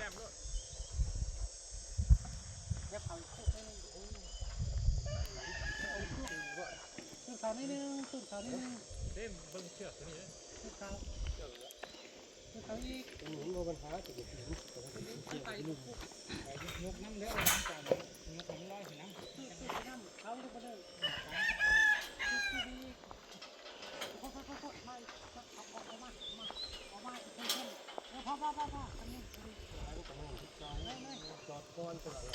ขึ้นเขานิดนึงขึ้นเขานิดนึงเต้นเบิ้งเชือกตัวนี้ขึ้นเขาอีกหนุนโลปัญหาจะเกิดขึ้นไปยกน้ำแล้วน้ำจานยกของร้อยน้ำเขาลูกมาเด้อพ่อไม่เอามาพ่ออันนี้จอดก้อนตัวไหน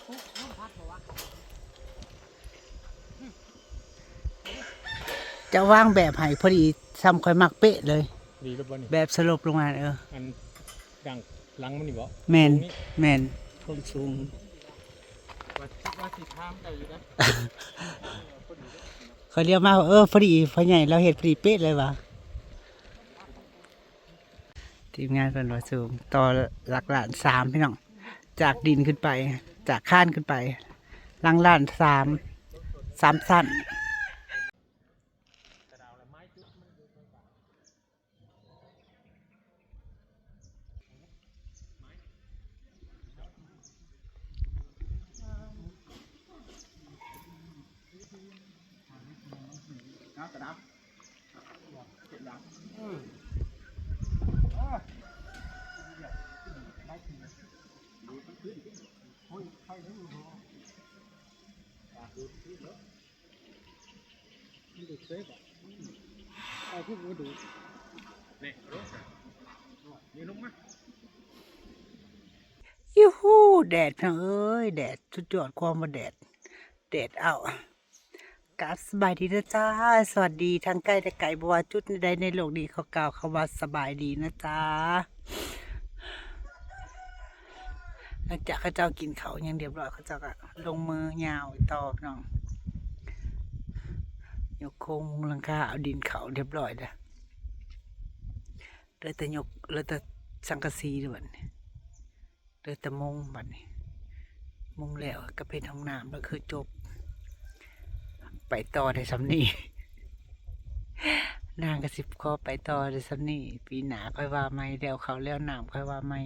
ปุ๊บน้ำพัดเหรอวะจะวางแบบให้พอดีซ้ำค่อยมักเป๊ะเลยดีแล้วบ่นี่แบบสลบลงมาอันดังหลังมันนี่บ่แมนความสูงว่าสิทามได้อยู่นะเขาเรียกมาพอดีพอใหญ่เราเห็ดพอดีเป๊ะเลยวะทีมงานเป็นว่าสูงต่อหลักล้าน3พี่น้องจากดินขึ้นไปจากข้านขึ้นไปหลังล้าน3สั้นกระดับเจ็บดับดูเซฟอ่ะเอาพวกนี้ดูเนี่ยรถยืนลงมายูฮูแดดเอ้ยแดดสุดยอดความว่าแดดเอากราบสบายดีนะจ้าสวัสดีทั้งใกล้และไกลบัวจุดใดในโลกนี้เขากล่าวคำว่าสบายดีนะจ้าหลังจากข้าเจ้ากินเขาอย่างเรียบร้อยข้าเจ้าก็ลงมือยาวต่อน้องยกโครงหลังคาเอาดินเขาเรียบร้อยแล้วเลยแต่ยกเลยแต่สังกะสีด้วยเลยแต่มุงบัดนี้มุงแล้วก็เป็นห้องน้ำแล้วคือจบไปต่อในสำนีนางกระสิบคอไปต่อในสำนีปีหนาค่อยว่าไม่แล้วเขาแล้วน้ำค่อยว่าไม่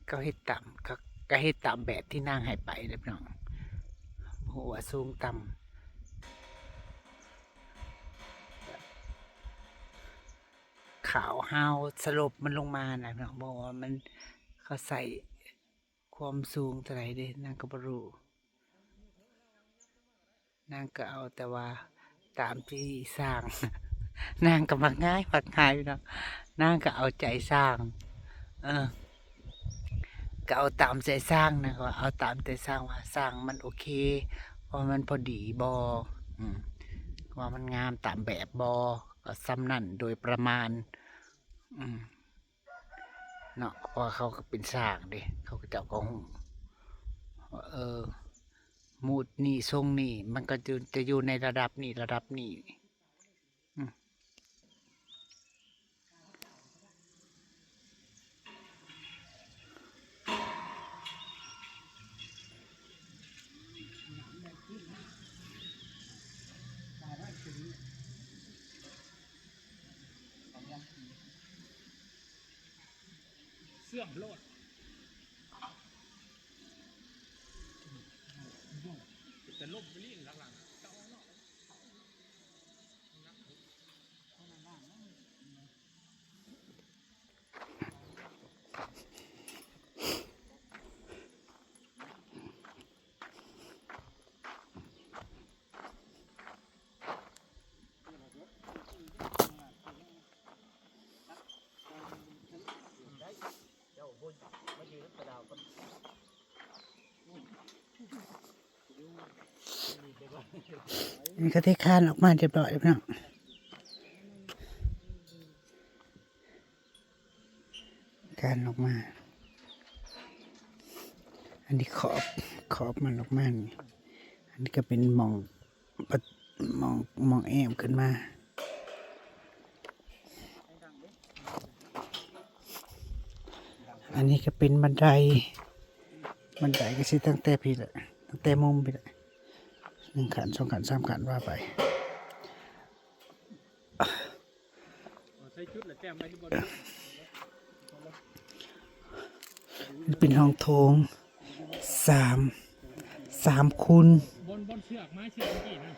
ก็เฮ็ดต่ำก็เฮ็ดตามแบบที่นางให้ไปเด็กน้องหัวสูงต่ำขาวห้าวสลบมันลงมานะน้องบอกว่ามันเขาใส่ความสูงเท่าไหร่เด้นางก็บ่รู้นางก็เอาแต่ว่าตามที่สร้างนางก็มักง่ายเนาะนางก็เอาใจสร้างก็เอาตามใจสร้างนะก็เอาตามใจสร้างว่าสร้างมันโอเคว่ามันพอดีว่ามันงามตามแบบก็ซ้ำนั่นโดยประมาณเนาะเพราะเขาก็เป็นสร้างเด้เขาก็เจ้าของมูดนี่ทรงนี่มันก็จะอยู่ในระดับนี้เสื่อมโลดจะล่มไปลิ้นหลังๆนี่ก็ที่คานออกมาเรียบร้อยแล้วเนาะคานออกมาอันนี้ขอบมันออกมานี่อันนี้ก็เป็นมองแอมขึ้นมาอันนี้ก็เป็นบันไดก็สิตั้งแต่พี่ละตั้งแต่มุมพี่ละ 1 ขัน 2 ขัน 3 ขันว่าไป ใส่ชุดแล้วแต้มไปที่บน เป็นห้องโถง3คูณบนเชือกไม้เชือกเมื่อกี้นะ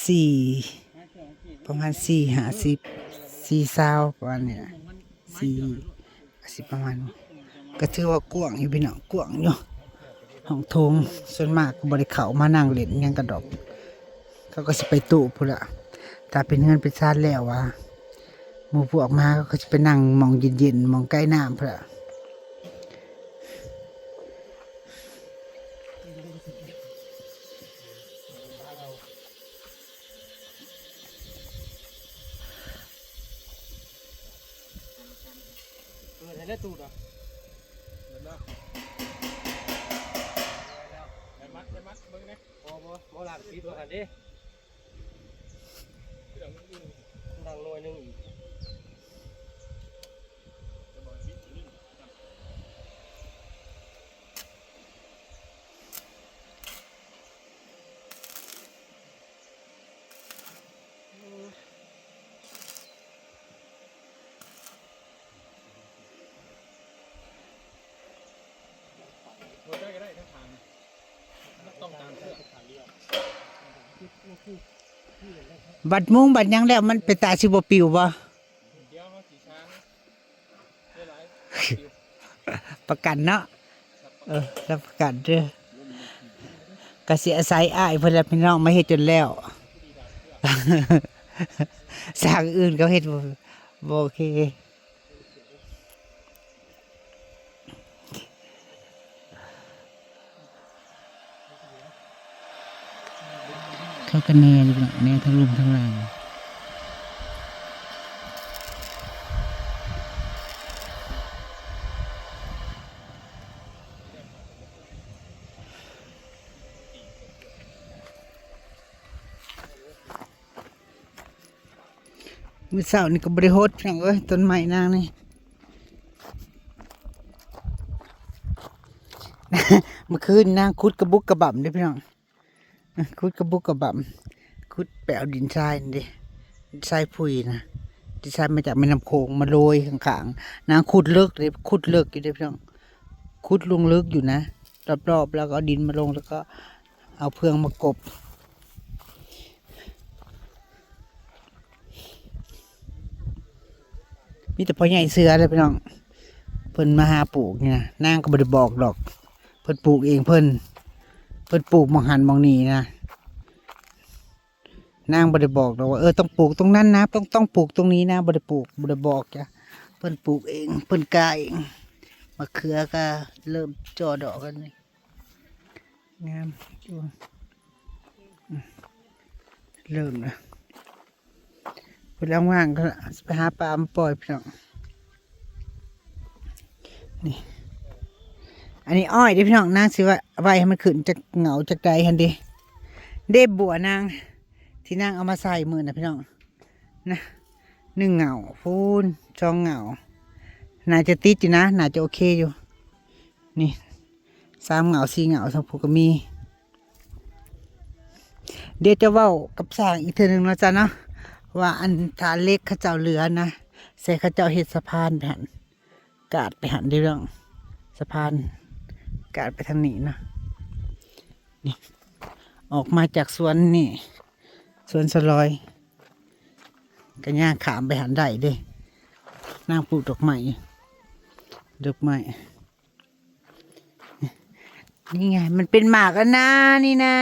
4 ไม้เชือกเมื่อกี้ ประมาณ4 50 4 20ประมาณนี้นะ4 ประมาณนี้ก็ถือว่ากว้างอยู่พี่น้องกว้างอยู่ห้องโถงส่วนมากบริเขามานั่งเล่นหยังกระดอกเขาก็สิไปตู้พุ่นละถ้าเป็นเงินเป็นชาติแล้วว่าหมู่พวกมาเขาก็จะไปนั่งมองเย็นๆมองใกล้น้ำพุ่นละ ใส่ได้ตูดอ่ะเดี๋ยวนะได้มัดเบิ่งนะบ่หลังปีตัวหันดิดังหน่วยนึงอีกได้ก็ได้ทั้งทางต้องการเสื้อทางเดียว บัดมุ้งบัดหยังแล้วมันไปตาสิบ่ปิวบ่ เดี๋ยวเขาสีช้างได้หลาย ประกันเนาะรับประกันเด้อก็สิอาศัยอ้ายเพิ่นละพี่น้องมาเฮ็ดจนแล้ว สร้างอื่นเขาเฮ็ดบ่โอเคเขาก็แน่อยู่แน่ทั้งลุมทั้งล่างมื้อเช้านี่ก็บ่ได้โฮดพี่น้องเอ้ยต้นไม้นางนี่ เมื่อคืนนางขุดกระบุกกระบ่ำเด้อพี่น้องขุดกระบุกกระบ่ำขุดแปเอาดินทรายนี่ดิดินทรายพุยนะดินทรายมาจากแม่น้ำโขงมาโรยข้างๆนางขุดเลิกเลยขุดเลิกอยู่เด้อพี่น้องขุดลงลึกอยู่นะรอบๆแล้วก็เอาดินมาลงแล้วก็เอาเพื่องมากบมีแต่พ่อใหญ่เสือเลยพี่น้องเพิ่นมาหาปลูกเนี่ยนะนางก็บ่ได้บอกดอกเพิ่นปลูกเองเพิ่นปลูกหมองหันหมองนี่นะนางบ่ได้บอกดอกว่าต้องปลูกตรงนั้นนะต้องปลูกตรงนี้นะบ่ได้ปลูกบ่ได้บอกจ้ะเพิ่นปลูกเองเพิ่นกล้าเองมะเขือก็เริ่มจ่อดอกกันนี่งามอยู่เริ่มนะเพิ่นว่างๆก็ไปหาปลามาปล่อยพี่น้องนี่อันนี้อ้อยเด้พี่น้องนางสิว่าไว้ให้มันขึ้นจากเหงาจากใดหั่นเด้เด้บัวนางที่นางเอามาใส่มือนะพี่น้องนะ1 เหงาพูน2 เหงาน่าจะติดอยู่นะน่าจะโอเคอยู่นี่3 เหงา4 เหงาทั้งผูกก็มีเดี๋ยวจะเว้ากับสร้างอีกเทื่อนึงแล้วจ้ะเนาะว่าอันฐานเล็กเขาเจ้าเหลือนะใส่เขาเจ้าเฮ็ดสะพานไปหันกาดไปหันเด้อพี่น้องสะพานกาดไปทางนี้นะนี่ออกมาจากสวนนี่สวนสลอยกันย่างขามไปหันได้เด้นางปลูกดอกไม้นี่ไงมันเป็นหมากแล้วนะนี่นะ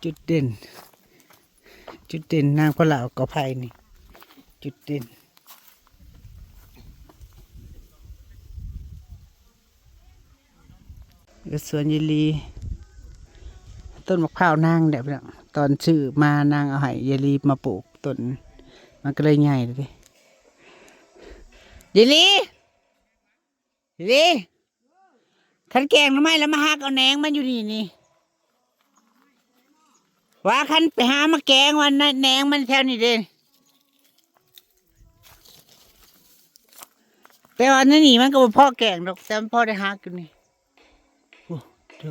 จุดเด่นนางพระเหล่ากอไผ่นี่จุดเด่นสวนยายลีต้นมะพร้าวนางเดี๋ยวตอนชื่อมานางเอาให้ยายลีมาปลูกต้นมันก็เลยใหญ่เลยยายลีขันแกงทำไมแล้วมาหักเอาแหนงมันอยู่นี่ว่าขันไปหามาแกงวันแหนงมันแถวนี้เด่นแต แต่ว่านั่นนี่มันก็บ่พ่อแกงดอกแต่มันพ่อได้ฮักอยู่นี่โอ้ด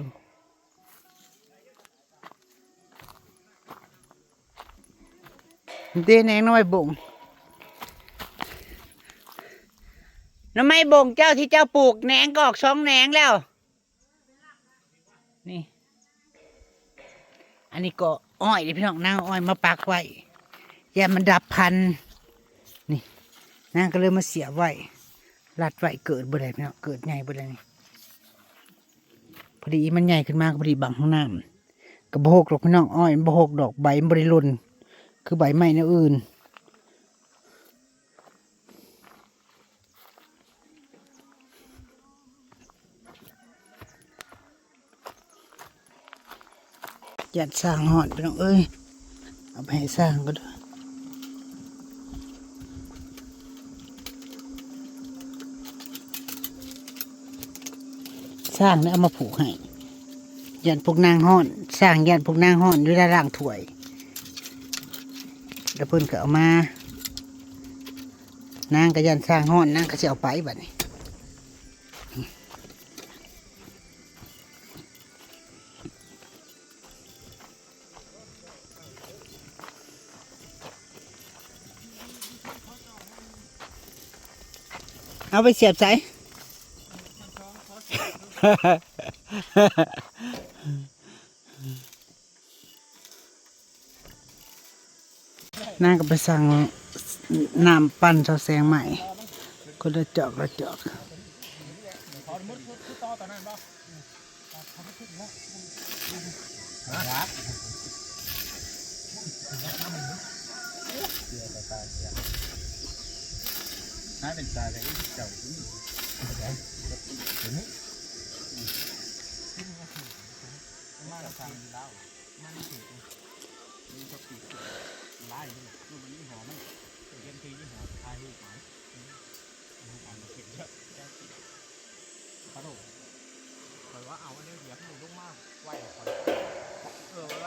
ูเต้นแหนงน้ำไม้บ่งน้ำไม้บ่งเจ้าที่เจ้าปลูกแหนงก็ออก2แหนงแล้วนี่อันนี้ก็อ้อยดิพี่น้องนางอ้อยมาปักไว้อย่ามันดับพันนี่นางก็เลยมาเสียไว้รัดไว้เกิดบ่ได้พี่น้องเกิดใหญ่บ่ได้นี่พอดีมันใหญ่ขึ้นมากพอดีบังข้างน้ำกระโบกดอกพี่น้องอ้อยมันโบกดอกใบมันบริลุนคือใบไม้แนวอื่นยัดสร้างหอดพี่น้องเอ้ยเอาไปให้สร้างก็ได้สร้างแล้วเอามาผูกให้ยันพวกนางห่อนสร้างยันพวกนางห่อนด้วยล่างถ้วยแล้วเพิ่นก็เอามานางก็ยันสร้างห่อนนางก็จะเอาไปบัดนี้เอาไปเสียบใส่นางก็ไปสั่งน้ำปั่นเสาแสงใหม่ก็ละจอกละจอกน่าเป็นตาเลยเจ้ามาทางดาวมันถือมีสติไล่นี่รูปนี้หอมไหมเย็นทีนี่หอมทายรูปไหมรูปอันเก็บเยอะแก้ติดกระโดดคอยว่าเอาอันนี้เหยียบหนูลงมากไหวคอยไหว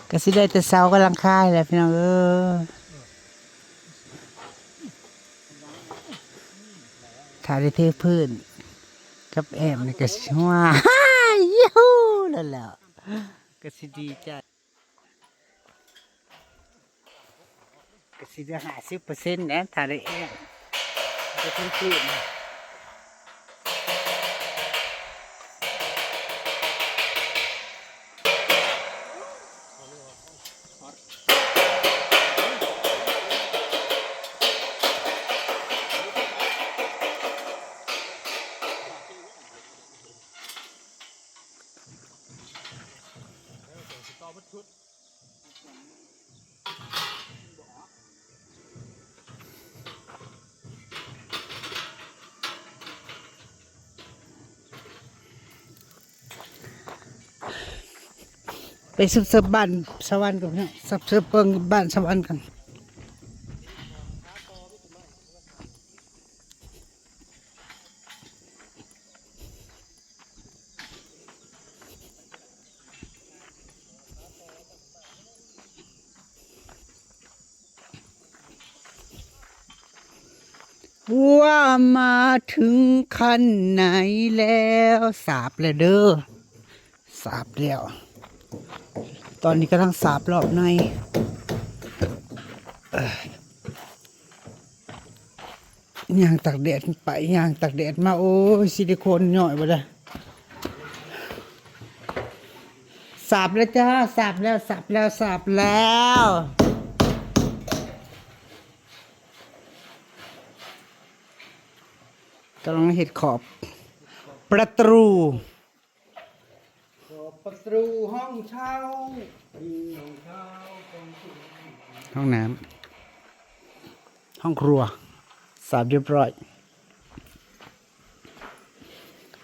ก็สิได้แต่เสากำลังค่ายแหละพี่น้องถ่ายได้เทพื้นกับแอมนี่ก็สิว่ายูฮูนั่นแหละก็สิดีใจก็สิได้50%นะถ่ายได้แอมได้พื้นไปสืบบ้านสวรรค์กันนะสืบเปิงบ้านสวรรค์กันว่ามาถึงขั้นไหนแล้วสาบแล้วเด้อสาบแล้วตอนนี้กำลังสาบรอบในย่างตักแดดไปย่างตักแดดมาโอ้ยซิลิโคนหน่อยบ่ได้สาบแล้วจ้าสาบแล้วสาบแล้วสาบแล้วกำลังเห็ดขอบประตูห้องเช่าห้องน้ำห้องครัวสาบเรียบร้อย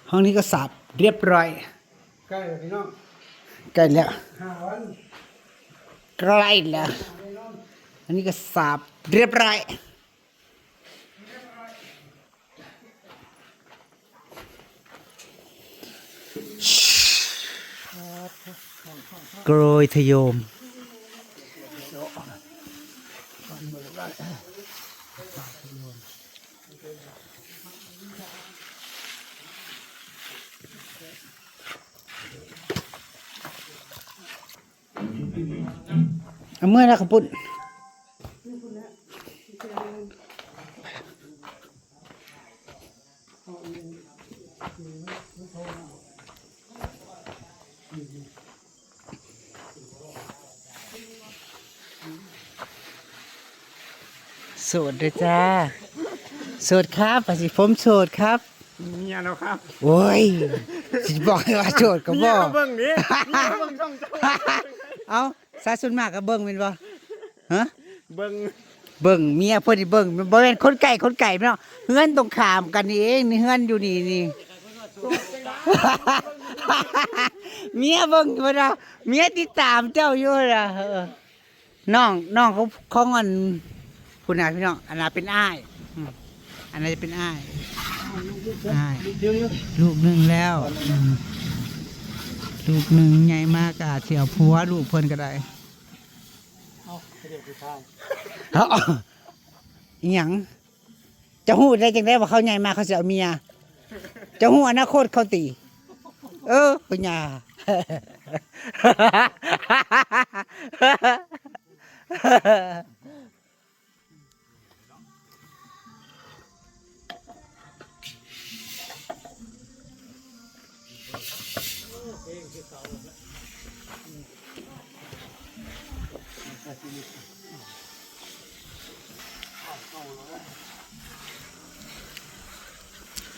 ห้องนี้ก็สาบเรียบร้อยใกล้แล้วพี่น้องใกล้แล้วใกล้แล้วอันนี้ก็สาบเรียบร้อย โกรยทะโยมเอาเมื่อแล้วขปุ่นโสดเลยจ้าโสดครับปสิผมโสดครับ เมียเราครับ โอ้ยสิบอกให้ว่าโสดก็บอก เบิ่งนี้เบิ่งช่องเจ้า เอาสาสุนมากก็เบิ่งเป็นบ่ฮะ เบิ่ง เบิ่งเมียเพิ่นสิเบิ่งบ่แม่นคนไก่เนาะเฮือนตรงข้ามกันนี่เองนี่เฮือนอยู่นี่ เมียเบิ่งบ่ล่ะเมียติดตามเจ้าอยู่ล่ะน้องเขาของอันพุ่นน่ะพี่น้องอันน่ะเป็นอ้ายอันนั้นจะเป็นอ้ายลูกหนึงแล้วลูกหนึงใหญ่มากอาจสิเอาผัวลูกเพิ่นก็ได้ เอาเด็กผู้ชาย เอาอิหยังจะฮู้ได้จังได๋ว่าเขาใหญ่มากเขาสิเอาเมียจะฮู้อนาคตเขาติปัญญา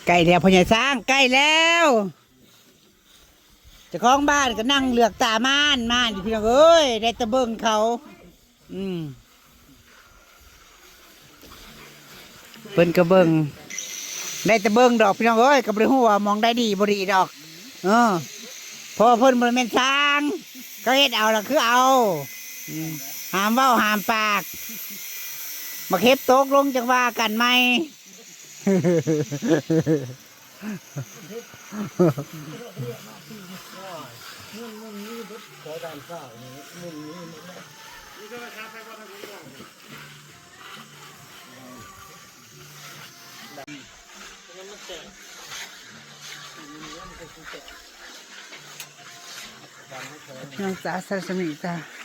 ใกล้แล้วพ่อใหญ่สร้างใกล้แล้วเจ้าของบ้านก็นั่งเลือกตาม่านอยู่พี่น้องเอ้ยได้แตะเบิ่งเขาเพิ่นก็เบิ่งได้แตะเบิ่งดอกพี่น้องเอ้ยก็บ่ได้ฮู้ว่ามองได้ดีบ่ดีดอกเพราะว่าเพิ่นบ่ได้แม่นสร้างก็เฮ็ดเอาล่ะคือเอาห้ามเว้าห้ามปากมาเข็บตกลงจังว่ากันไหม น้องจ๋าสารสมิจ้า